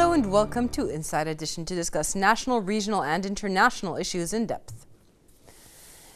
Hello and welcome to Inside Edition to discuss national, regional and international issues in depth.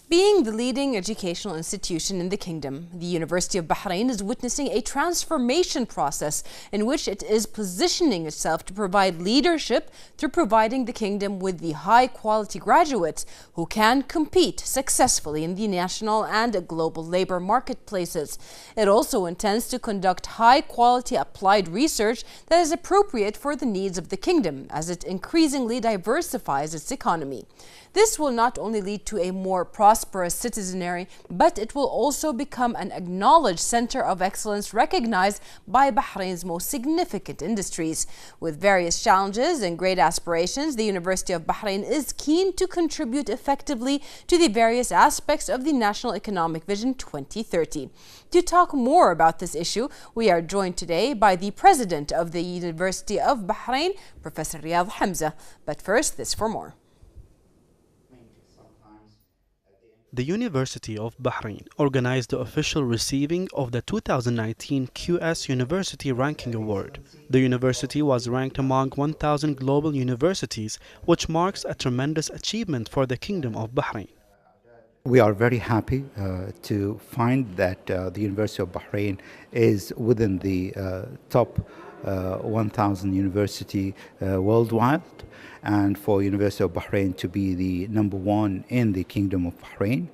Being the leading educational institution in the kingdom, the University of Bahrain is witnessing a transformation process in which it is positioning itself to provide leadership through providing the kingdom with the high-quality graduates who can compete successfully in the national and global labor marketplaces. It also intends to conduct high-quality applied research that is appropriate for the needs of the kingdom as it increasingly diversifies its economy. This will not only lead to a more prosperous citizenry, but it will also become an acknowledged center of excellence recognized by Bahrain's most significant industries. With various challenges and great aspirations, the University of Bahrain is keen to contribute effectively to the various aspects of the National Economic Vision 2030. To talk more about this issue, we are joined today by the President of the University of Bahrain, Professor Riyadh Hamza. But first, this for more. The University of Bahrain organized the official receiving of the 2019 QS University Ranking Award. The university was ranked among 1,000 global universities, which marks a tremendous achievement for the Kingdom of Bahrain. We are very happy to find that the University of Bahrain is within the top 1,000 university worldwide, and for University of Bahrain to be the #1 in the Kingdom of Bahrain,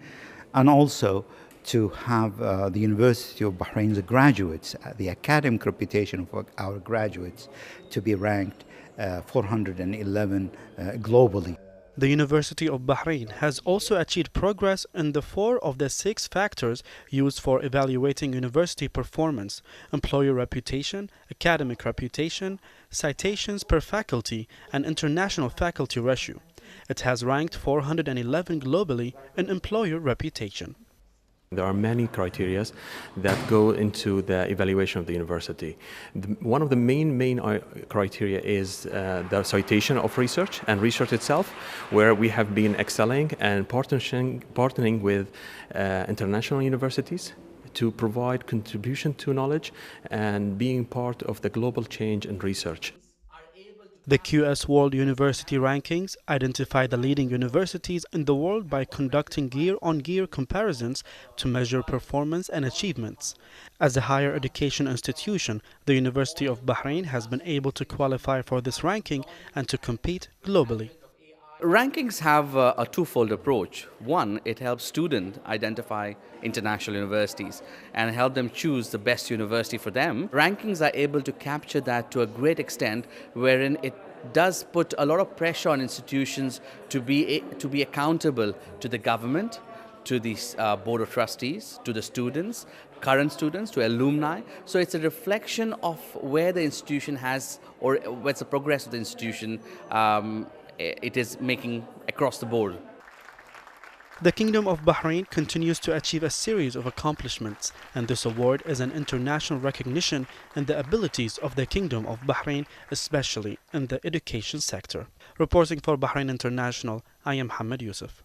and also to have the University of Bahrain's graduates, the academic reputation of our graduates, to be ranked 411 globally. The University of Bahrain has also achieved progress in the 4 of the 6 factors used for evaluating university performance: employer reputation, academic reputation, citations per faculty, and international faculty ratio. It has ranked 411 globally in employer reputation. There are many criteria that go into the evaluation of the university. One of the main criteria is the citation of research and research itself, where we have been excelling and partnering with international universities to provide contribution to knowledge and being part of the global change in research. The QS World University Rankings identify the leading universities in the world by conducting year-on-year comparisons to measure performance and achievements. As a higher education institution, the University of Bahrain has been able to qualify for this ranking and to compete globally. Rankings have a twofold approach. One, it helps students identify international universities and help them choose the best university for them. Rankings are able to capture that to a great extent, wherein it does put a lot of pressure on institutions to be accountable to the government, to the board of trustees, to the students, current students, to alumni. So it's a reflection of where the institution has, or what's the progress of the institution it is making across the board. The Kingdom of Bahrain continues to achieve a series of accomplishments, and this award is an international recognition in the abilities of the Kingdom of Bahrain, especially in the education sector. Reporting for Bahrain International, I am Hamad Yusuf.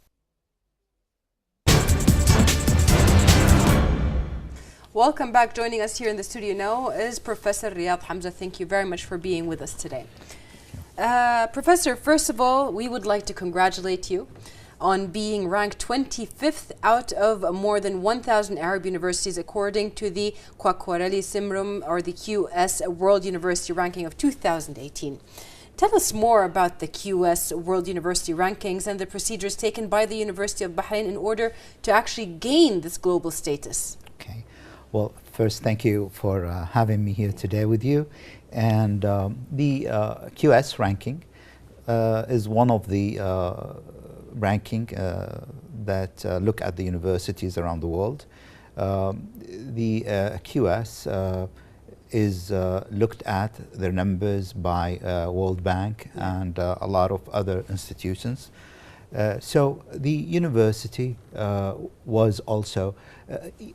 Welcome back. Joining us here in the studio now is Professor Riyadh Hamza. Thank you very much for being with us today. Professor, first of all, we would like to congratulate you on being ranked 25th out of more than 1,000 Arab universities according to the Quacquarelli Simrum, or the QS World University Ranking of 2018. Tell us more about the QS World University Rankings and the procedures taken by the University of Bahrain in order to actually gain this global status. Okay. Well, first, thank you for having me here today with you. And the QS ranking is one of the ranking that look at the universities around the world. The QS is looked at their numbers by World Bank and a lot of other institutions. So the university was also,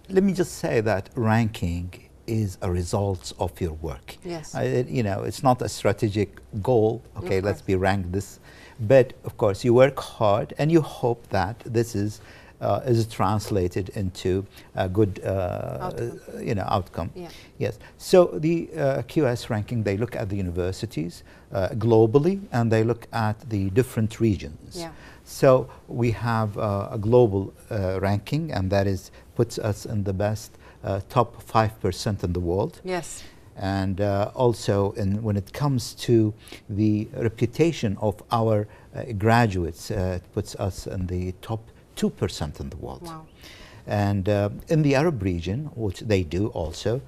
let me just say that ranking is a result of your work. Yes. You know, it's not a strategic goal, okay, let's be ranked this, but of course you work hard and you hope that this is is translated into a good outcome. Yeah. Yes. So the QS ranking, they look at the universities globally, and they look at the different regions. Yeah. So we have a global ranking, and that puts us in the best top 5% in the world. Yes. And also, when it comes to the reputation of our graduates, it puts us in the top 2% in the world. Wow. And in the Arab region, which they do also,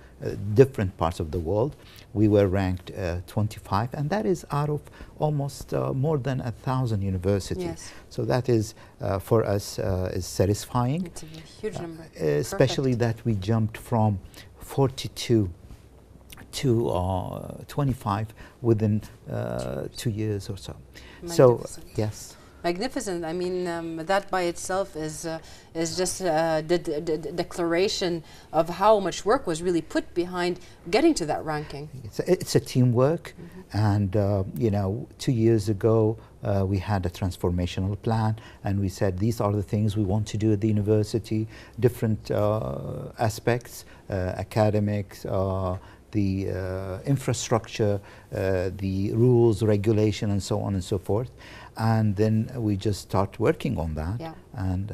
different parts of the world, we were ranked 25, and that is out of almost more than 1,000 universities. Yes. So that is, for us, is satisfying. It's a huge number. Especially Perfect. that we jumped from 42 to 25 within 2 years or so. So, Magnificent. yes. Magnificent. I mean, that by itself is just the declaration of how much work was really put behind getting to that ranking. It's a teamwork, and 2 years ago we had a transformational plan, and we said these are the things we want to do at the university, different aspects, academics, the infrastructure, the rules, regulation, and so on and so forth. And then we just start working on that. Yeah. And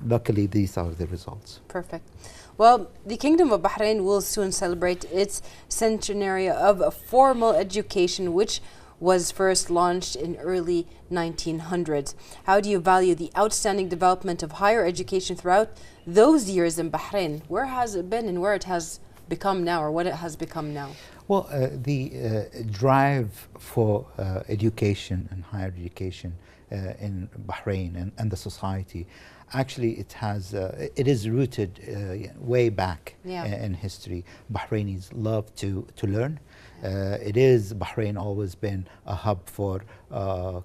luckily, these are the results. Perfect. Well, the Kingdom of Bahrain will soon celebrate its centenary of formal education, which was first launched in early 1900s. How do you value the outstanding development of higher education throughout those years in Bahrain? Where has it been and where it has become now, or what it has become now? Well, the drive for education and higher education in Bahrain and the society, actually it is rooted way back in history. Bahrainis love to learn. Bahrain always been a hub for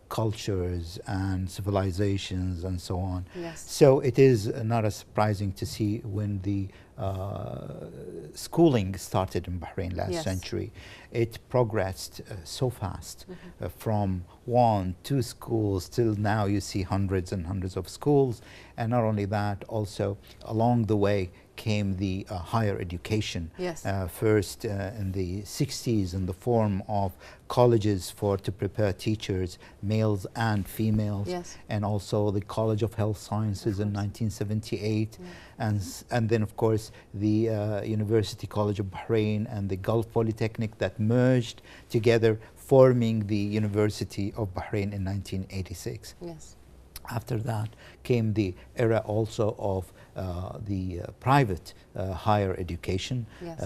cultures and civilizations and so on. Yes. So it is not as surprising to see when the schooling started in Bahrain last century. It progressed so fast, from 1, 2 schools till now you see hundreds and hundreds of schools. And not only that, also along the way came the higher education. Yes. First in the 60s in the form of colleges to prepare teachers, males and females. Yes. And also the College of Health Sciences in 1978. And then of course the University College of Bahrain and the Gulf Polytechnic that merged together, forming the University of Bahrain in 1986. Yes. After that came the era also of the private higher education,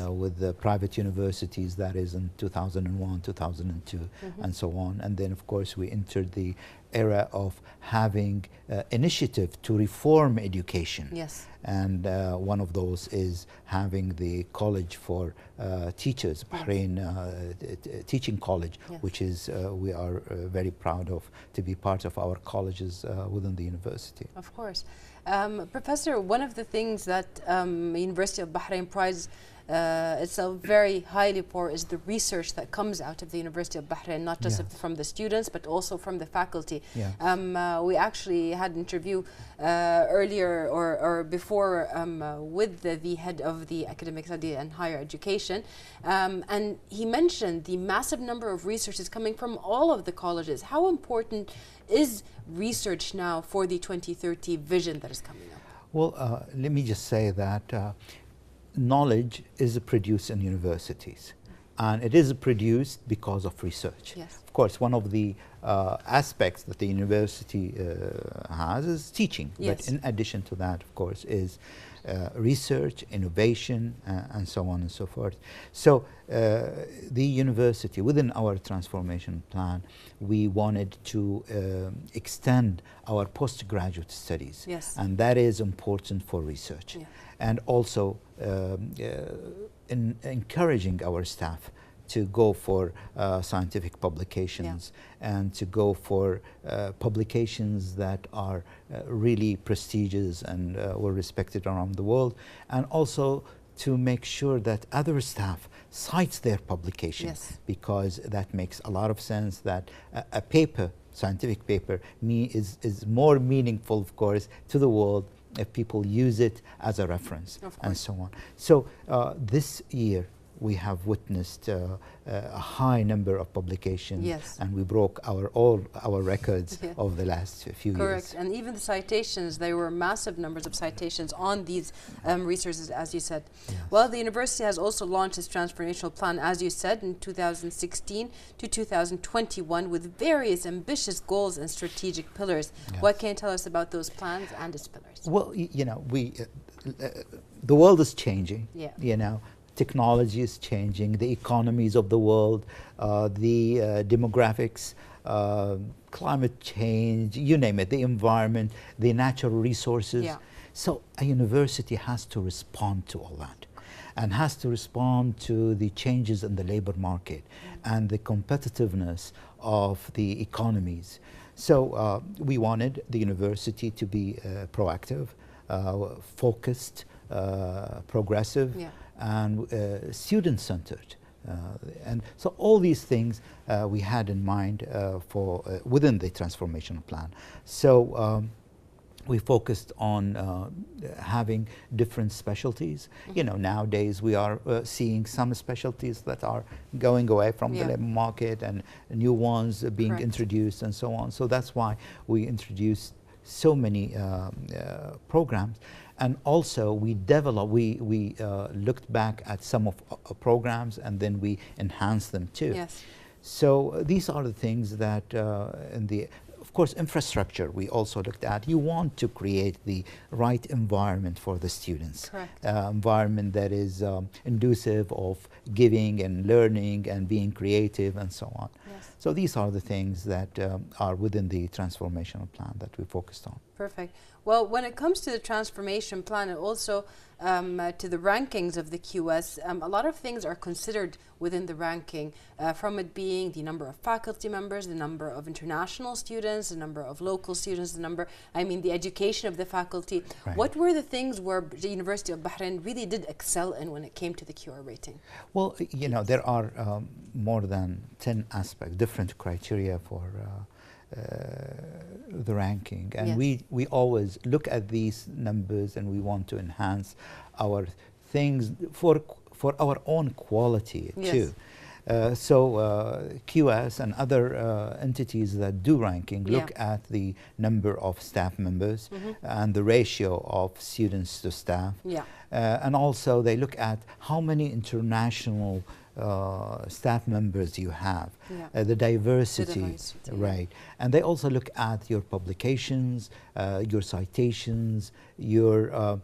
with the private universities, that is in 2001, 2002, and so on. And then of course we entered the era of having initiative to reform education. Yes. And one of those is having the college for teachers, Bahrain Teaching College, which is we are very proud of to be part of our colleges within the university. Of course. Professor, one of the things that University of Bahrain prides itself very highly for is the research that comes out of the University of Bahrain, not just from the students, but also from the faculty. We actually had an interview earlier or before with the head of the academic study and higher education, and he mentioned the massive number of researchers coming from all of the colleges. How important is research now for the 2030 vision that is coming up? Well, let me just say that knowledge is produced in universities, and it is produced because of research. Yes. Of course, one of the aspects that the university has is teaching, but in addition to that, of course, is research, innovation, and so on and so forth. So the university, within our transformation plan, we wanted to extend our postgraduate studies, and that is important for research. And also in encouraging our staff to go for scientific publications and to go for publications that are really prestigious and were respected around the world, and also to make sure that other staff cites their publications, because that makes a lot of sense, that a paper, scientific paper, is more meaningful, of course, to the world if people use it as a reference, and so on. So this year we have witnessed a high number of publications, and we broke all our records of the last few years. Correct, and even the citations, there were massive numbers of citations on these resources, as you said. Well, the university has also launched its transformational plan, as you said, in 2016 to 2021 with various ambitious goals and strategic pillars. What can you tell us about those plans and its pillars? Well, you know, the world is changing, you know. Technology is changing, the economies of the world, the demographics, climate change, you name it, the environment, the natural resources. So a university has to respond to all that, and has to respond to the changes in the labor market and the competitiveness of the economies. So we wanted the university to be proactive, focused, progressive, and student-centered. And so all these things we had in mind for within the transformational plan. So we focused on having different specialties. You know, nowadays we are seeing some specialties that are going away from the labor market, and new ones being introduced, and so on. So that's why we introduced so many programs. And also we looked back at some of programs, and then we enhanced them too. So these are the things that of course, infrastructure we also looked at. You want to create the right environment for the students. Environment that is inducive of giving and learning and being creative and so on. So these are the things that are within the transformational plan that we focused on. Perfect. Well, when it comes to the transformation plan and also to the rankings of the QS, a lot of things are considered within the ranking, from it being the number of faculty members, the number of international students, the number of local students, the education of the faculty. What were the things where the University of Bahrain really did excel in when it came to the QR rating? Well, you know, there are more than 10 aspects, different criteria for the ranking, and we always look at these numbers, and we want to enhance our things for our own quality too. So QS and other entities that do ranking look at the number of staff members and the ratio of students to staff, and also they look at how many international staff members you have, the diversity, and they also look at your publications, your citations, your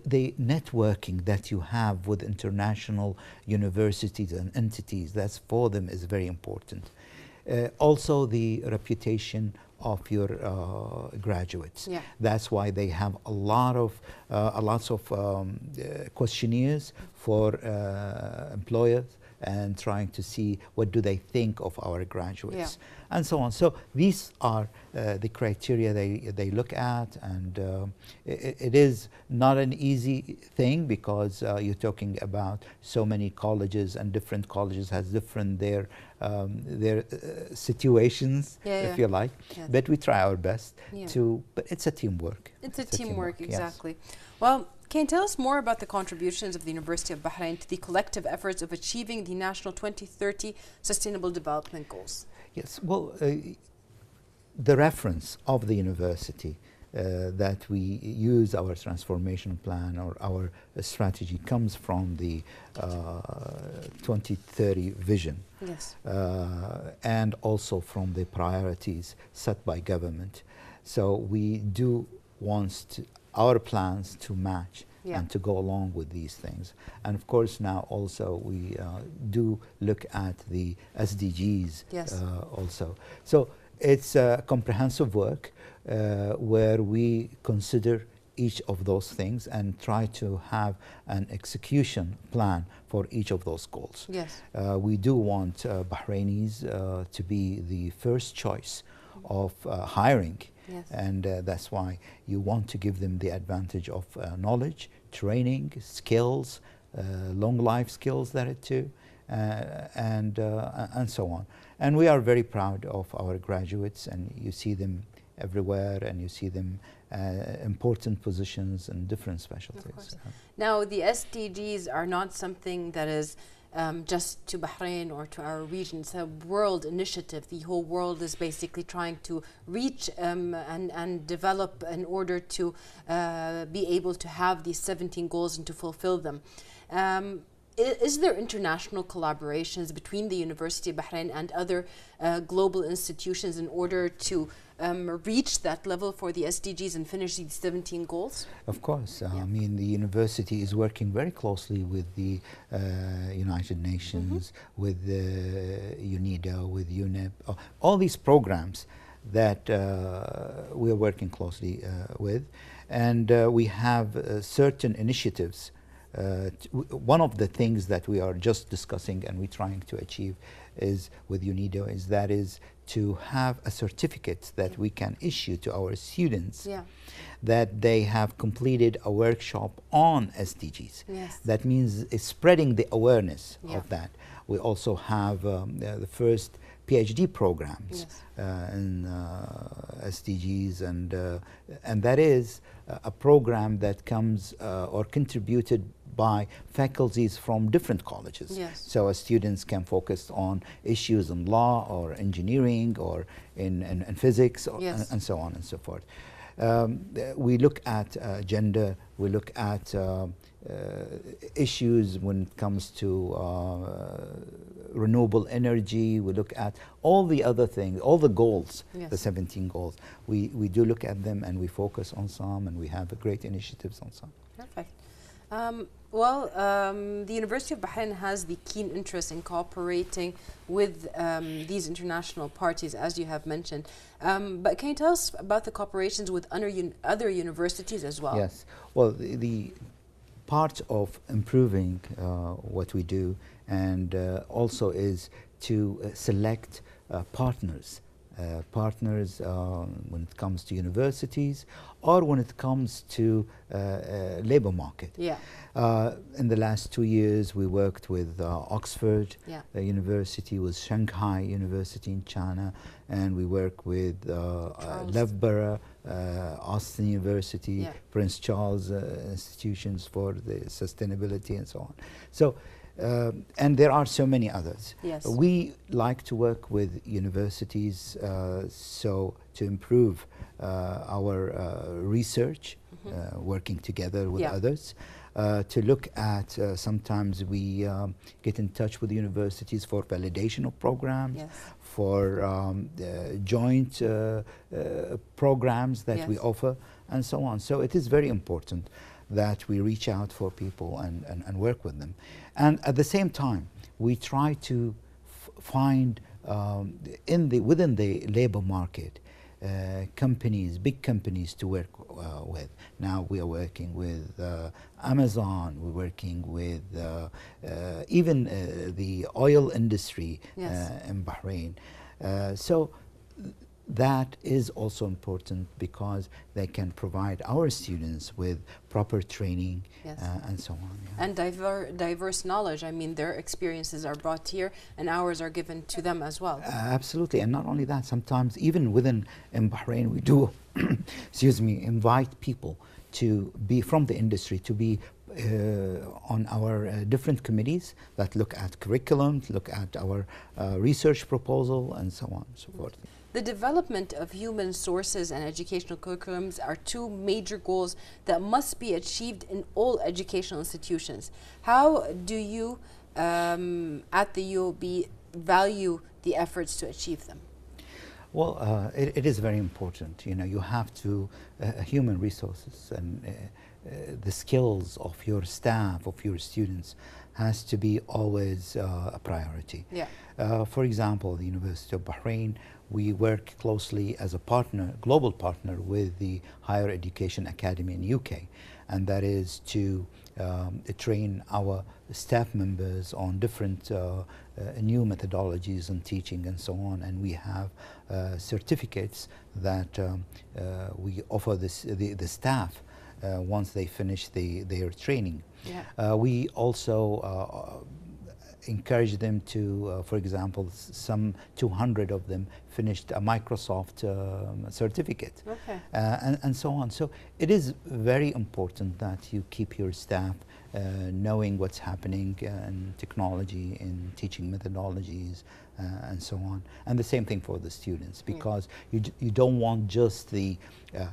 the networking that you have with international universities and entities. That's for them is very important. Also the reputation of your graduates. That's why they have lots of questionnaires for employers, and trying to see what do they think of our graduates, and so on. So these are the criteria they look at, and it is not an easy thing, because you're talking about so many colleges, and different colleges has different their situations, if you like. But we try our best to. But it's a teamwork. It's a teamwork, exactly. Well, can you tell us more about the contributions of the University of Bahrain to the collective efforts of achieving the National 2030 Sustainable Development Goals? Yes, well, the reference of the university that we use our transformation plan or our strategy comes from the 2030 vision, and also from the priorities set by government. So we do want our plans to match and to go along with these things. And of course now also we do look at the SDGs also. So it's a comprehensive work where we consider each of those things and try to have an execution plan for each of those goals. We do want Bahrainis to be the first choice of hiring. And that's why you want to give them the advantage of knowledge, training, skills, long life skills that it too, and so on. And we are very proud of our graduates, and you see them everywhere, and you see them important positions in different specialties. Of course. Now, the SDGs are not something that is just to Bahrain or to our region. It's a world initiative. The whole world is basically trying to reach and develop in order to be able to have these 17 goals and to fulfill them. Is there international collaborations between the University of Bahrain and other global institutions in order to reach that level for the SDGs and finish these 17 goals? Of course. I mean, the university is working very closely with the United Nations, with UNIDO, with UNEP, all these programs that we are working closely with. And we have certain initiatives. One of the things that we are just discussing and we're trying to achieve is with UNIDO is to have a certificate that we can issue to our students that they have completed a workshop on SDGs. Yes. That means it's spreading the awareness of that. We also have the first PhD programs in SDGs, and that is a program that comes or contributed by faculties from different colleges. Yes. So students can focus on issues in law or engineering or in physics or and so on and so forth. We look at gender, we look at issues when it comes to renewable energy, we look at all the other things, all the goals, the 17 goals. We do look at them and we focus on some, and we have great initiatives on some. Perfect. The University of Bahrain has the keen interest in cooperating with these international parties, as you have mentioned. But can you tell us about the cooperations with other universities as well? Yes. Well, the part of improving what we do and also is to select partners. When it comes to universities or when it comes to labor market. Yeah. In the last 2 years we worked with Oxford University, with Shanghai University in China, and we work with Loughborough, Austin University, Prince Charles institutions for the sustainability and so on. So and there are so many others. Yes. We like to work with universities so to improve our research, working together with others. To look at, sometimes we get in touch with universities for validation of programs, for joint programs that we offer, and so on. So it is very important that we reach out for people and work with them. And at the same time, we try to find within the labor market companies, big companies to work with. Now we are working with Amazon, we're working with even the oil industry in Bahrain. So that is also important because they can provide our students with proper training and so on. And diverse knowledge. I mean, their experiences are brought here and ours are given to them as well. Absolutely. And not only that, sometimes even in Bahrain we do excuse me, invite people to be from the industry to be on our different committees that look at curriculum, look at our research proposal, and so on and so forth. The development of human sources and educational curriculums are two major goals that must be achieved in all educational institutions. How do you, at the UOB, value the efforts to achieve them? Well, it is very important. You know, you have to, human resources and the skills of your staff, of your students, has to be always a priority. For example, the University of Bahrain, we work closely as a partner, global partner, with the Higher Education Academy in UK, and that is to train our staff members on different new methodologies and teaching and so on, and we have certificates that we offer the staff once they finish their training. We also encourage them to, for example, some 200 of them finished a Microsoft certificate, and so on. So it is very important that you keep your staff knowing what's happening in technology, in teaching methodologies, and so on. And the same thing for the students, because you don't want just the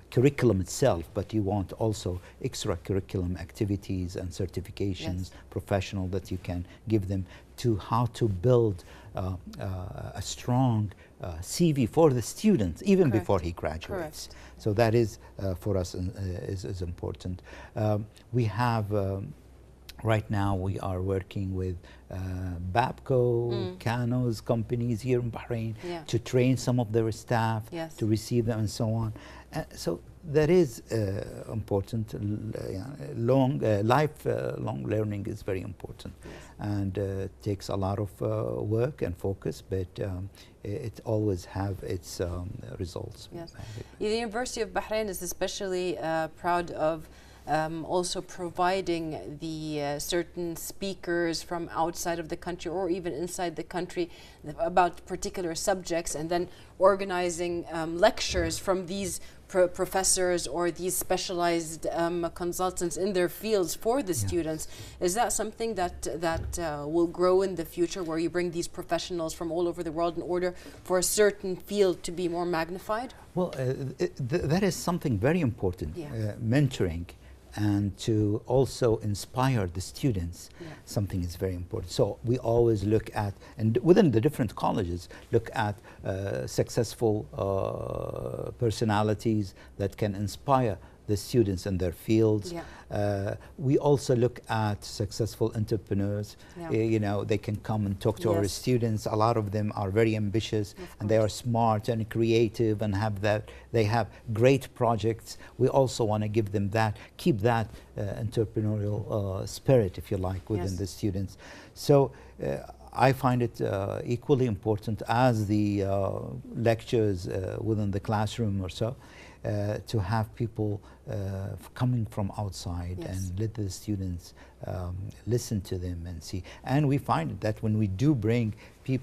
curriculum itself, but you want also extracurriculum activities and certifications, professional, that you can give them to how to build a strong CV for the student even before he graduates. So that is for us is important. We have right now we are working with Babco, Kano's companies here in Bahrain to train some of their staff, to receive them and so on. So that is important. Lifelong learning is very important, and takes a lot of work and focus, but it always have its results. The University of Bahrain is especially proud of also providing the certain speakers from outside of the country or even inside the country about particular subjects, and then organizing lectures from these professors or these specialized consultants in their fields for the students. Is that something that will grow in the future, where you bring these professionals from all over the world in order for a certain field to be more magnified? Well, that is something very important, mentoring, and to also inspire the students. Something is very important. So we always look at, and within the different colleges, look at successful personalities that can inspire the students in their fields. We also look at successful entrepreneurs. You know, they can come and talk to our students. A lot of them are very ambitious, and they are smart and creative, and they have great projects. We also want to give them that, keep that entrepreneurial spirit, if you like, within the students. So I find it equally important as the lectures within the classroom or so, to have people coming from outside and let the students listen to them and see. And we find that when we do bring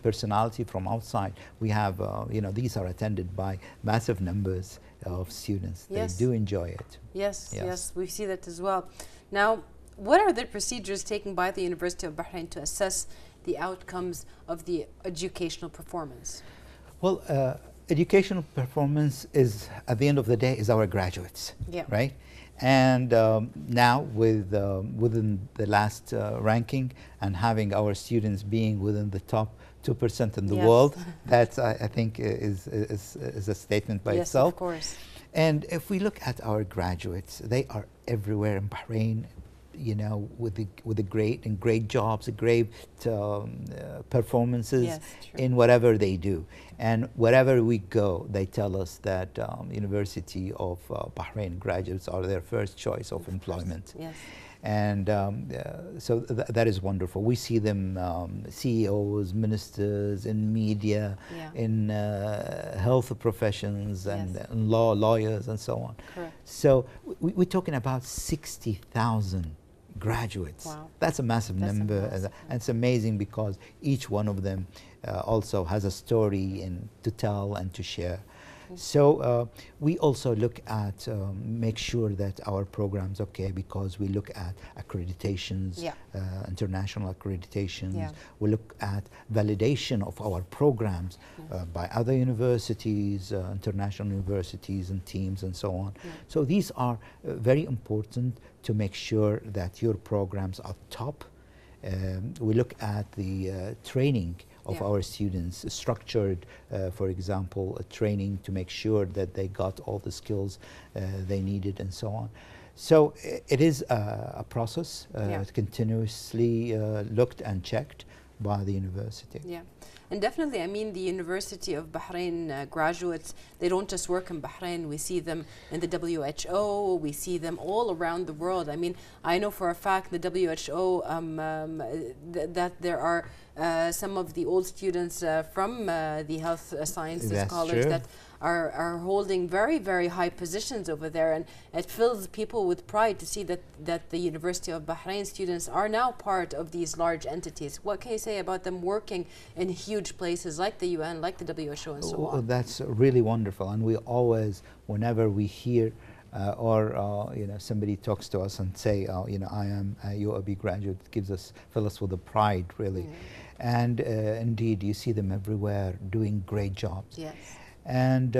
personality from outside, we have, you know, these are attended by massive numbers of students. They do enjoy it. Yes, we see that as well. Now, what are the procedures taken by the University of Bahrain to assess the outcomes of the educational performance? Well, educational performance is, at the end of the day, is our graduates, right? And now with within the last ranking, and having our students being within the top 2% in the world, that's I think is a statement by itself. Of course. And if we look at our graduates, they are everywhere in Bahrain, you know, with the great jobs, great performances in whatever they do. And wherever we go, they tell us that University of Bahrain graduates are their first choice of employment. And so that is wonderful. We see them CEOs, ministers, in media, in health professions, and in lawyers, and so on. So we're talking about 60,000 graduates. That's a massive number. And it's amazing because each one of them also has a story to tell and to share. So we also look at, make sure that our program's okay, because we look at accreditations, international accreditations. We look at validation of our programs by other universities, international universities and teams and so on. So these are very important to make sure that your programs are top. We look at the training of our students, structured, for example, a training to make sure that they got all the skills they needed and so on. So it is a process, continuously looked and checked by the university. And definitely, I mean, the University of Bahrain graduates, they don't just work in Bahrain. We see them in the WHO, we see them all around the world. I mean, I know for a fact the WHO that there are some of the old students from the health sciences That's college true. that are holding very, very high positions over there, and it fills people with pride to see that the University of Bahrain students are now part of these large entities. What can you say about them working in huge places like the UN, like the WHO, and so on? That's really wonderful, and we always, whenever we hear somebody talks to us and say, I am a UAB graduate, fill us with the pride, really. And indeed, you see them everywhere doing great jobs. Yes. And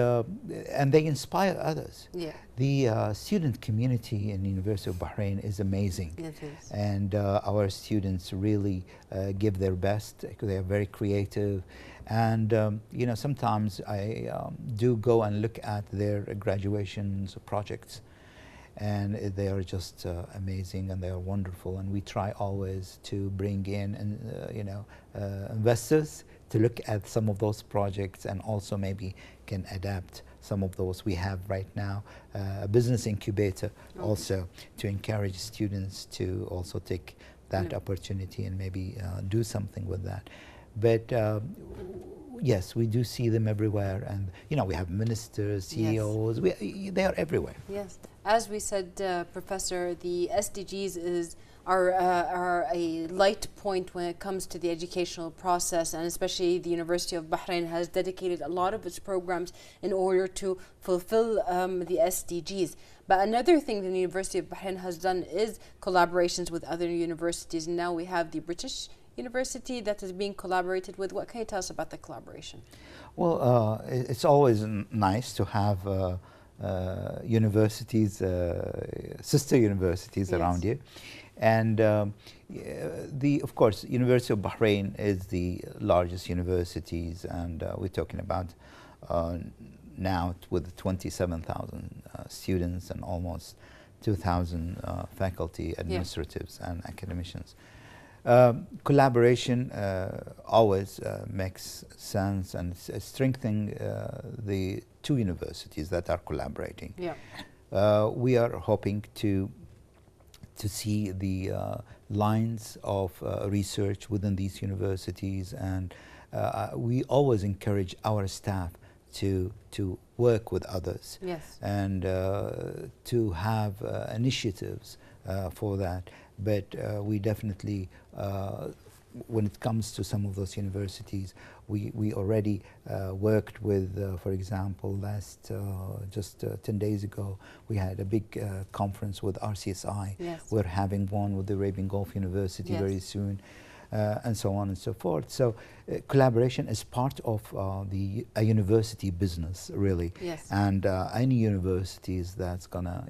they inspire others. Yeah. The student community in the University of Bahrain is amazing. It is. And our students really give their best. They are very creative. And sometimes I do go and look at their graduations projects, and they are just amazing, and they are wonderful. And we try always to bring in investors to look at some of those projects, and also maybe can adapt some of those we have right now. A business incubator also to encourage students to also take that opportunity and maybe do something with that. But yes, we do see them everywhere, and we have ministers, CEOs. Yes. They are everywhere. Yes, as we said, Professor, the SDGs are a light point when it comes to the educational process, and especially the University of Bahrain has dedicated a lot of its programs in order to fulfill the SDGs. But another thing the University of Bahrain has done is collaborations with other universities, and now we have the British University that is being collaborated with. What can you tell us about the collaboration? Well, it's always nice to have universities, sister universities around you. And of course, University of Bahrain is the largest universities, and we're talking about now with 27,000 students and almost 2,000 faculty, administratives, and academicians. Collaboration always makes sense, and strengthening the two universities that are collaborating. Yeah. We are hoping to see the lines of research within these universities, and we always encourage our staff to work with others. Yes. And to have initiatives for that. But we definitely, when it comes to some of those universities, we already worked with, for example, just 10 days ago, we had a big conference with RCSI. Yes. We're having one with the Arabian Gulf University very soon, and so on and so forth. So collaboration is part of a university business, really. Yes. And any universities that's gonna,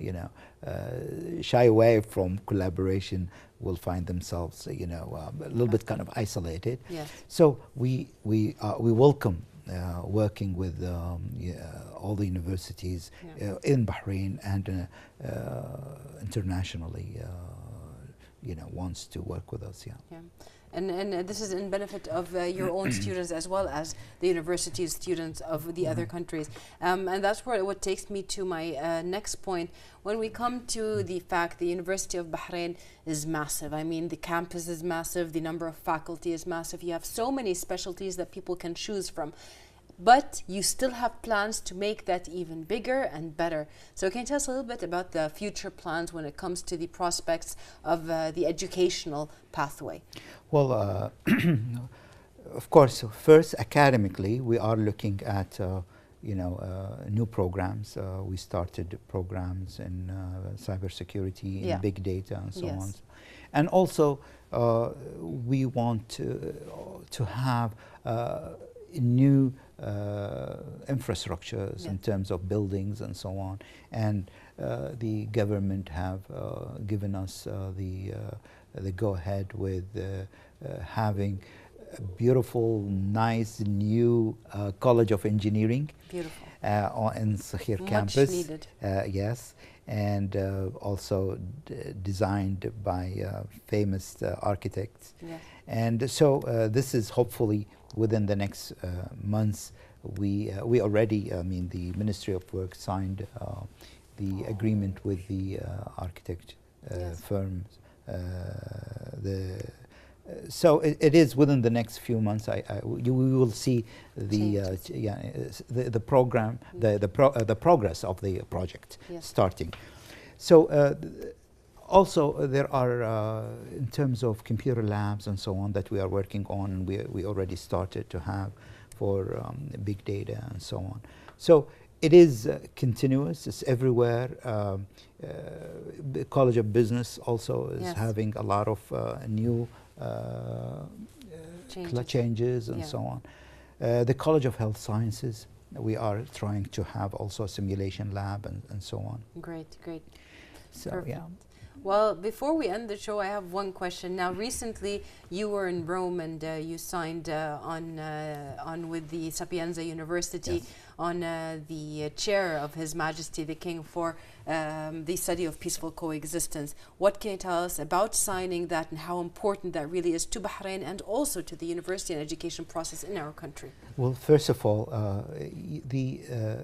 shy away from collaboration will find themselves, a little bit kind of isolated. Yes. So we welcome working with all the universities in Bahrain and internationally, wants to work with us. Yeah. And this is in benefit of your own students as well as the university's students of the other countries. And that's what takes me to my next point. When we come to the fact the University of Bahrain is massive. I mean, the campus is massive, the number of faculty is massive. You have so many specialties that people can choose from. But you still have plans to make that even bigger and better. So can you tell us a little bit about the future plans when it comes to the prospects of the educational pathway? Well, of course, first academically, we are looking at new programs. We started programs in cybersecurity, in big data, and so on. And also, we want to have new infrastructures in terms of buildings and so on, and the government have given us the go-ahead with having a beautiful, nice, new College of Engineering. Beautiful. In Sakhir campus. Much needed. Yes, and also designed by famous architects. Yes. And so this is hopefully within the next months. We already, the Ministry of Work signed the agreement with the architect firms, So it is within the next few months. We will see the program, the progress of the project starting. So also there are in terms of computer labs and so on that we are working on, and we already started to have for big data and so on. So it is continuous. It's everywhere. The College of Business also is having a lot of new changes and so on. The College of Health Sciences, we are trying to have also a simulation lab and so on. Great, great. So, perfect. yeah. Well, before we end the show, I have one question. Now, recently you were in Rome and you signed on with the Sapienza University on the chair of His Majesty the King for the study of peaceful coexistence. What can you tell us about signing that and how important that really is to Bahrain and also to the university and education process in our country? Well, first of all, the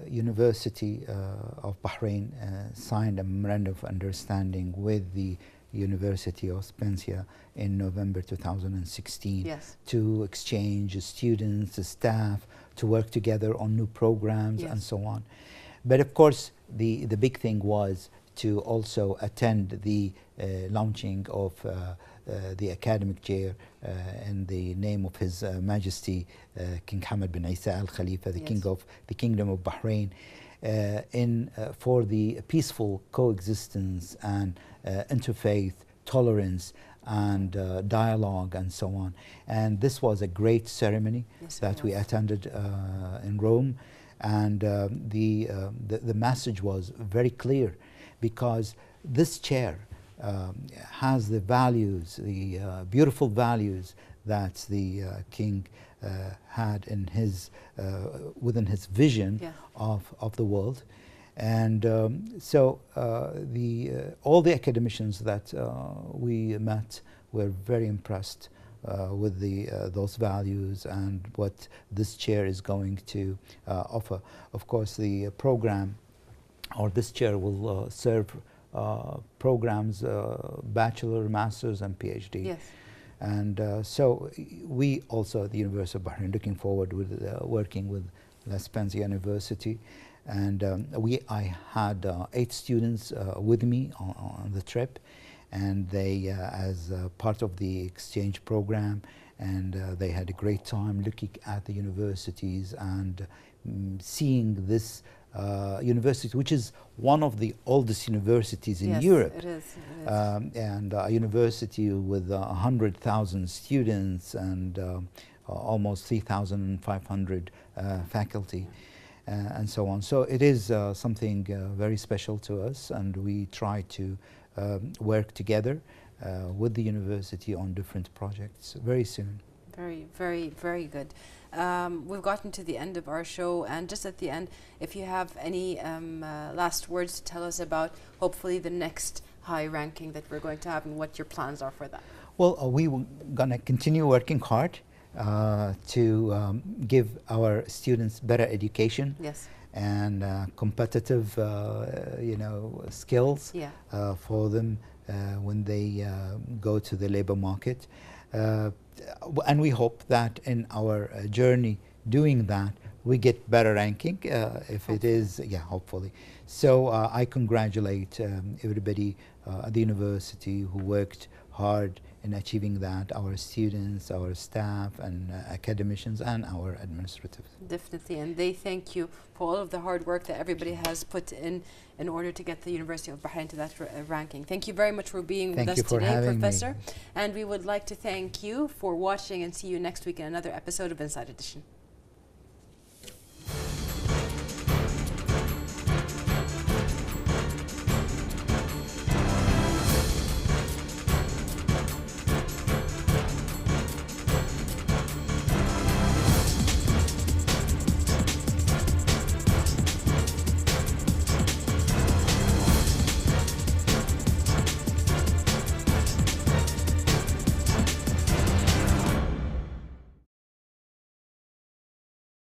University of Bahrain signed a memorandum of understanding with the University of Spencer in November 2016 to exchange students, staff, to work together on new programs and so on. But of course, the big thing was to also attend the launching of the academic chair in the name of His Majesty King Hamad bin Isa Al Khalifa, the King of the Kingdom of Bahrain, for the peaceful coexistence and interfaith tolerance and dialogue and so on. And this was a great ceremony that we attended in Rome, and the message was very clear, because this chair has the values, the beautiful values that the king had in his within his vision of the world. And so all the academicians that we met were very impressed with those values and what this chair is going to offer. Of course, the program, or this chair, will serve programs, bachelor, masters, and PhD. And so we also at the University of Bahrain looking forward with working with La Spencer University. And I had 8 students with me on the trip, and they as part of the exchange program, and they had a great time looking at the universities and seeing this university, which is one of the oldest universities in Europe. It is. And a university with 100,000 students and almost 3,500 faculty. And so on. So it is something very special to us, and we try to work together with the university on different projects very soon. Very, very, very good. We've gotten to the end of our show, and just at the end, if you have any last words to tell us about hopefully the next high ranking that we're going to have and what your plans are for that. Well, we were going to continue working hard to give our students better education and competitive, skills for them when they go to the labor market. And we hope that in our journey doing that, we get better ranking if it is, hopefully. So I congratulate everybody at the university who worked hard in achieving that, our students, our staff, and academicians, and our administrators. Definitely, and they thank you for all of the hard work that everybody has put in order to get the University of Bahrain to that ranking. Thank you very much for being with us today, Professor. And we would like to thank you for watching, and see you next week in another episode of Inside Edition.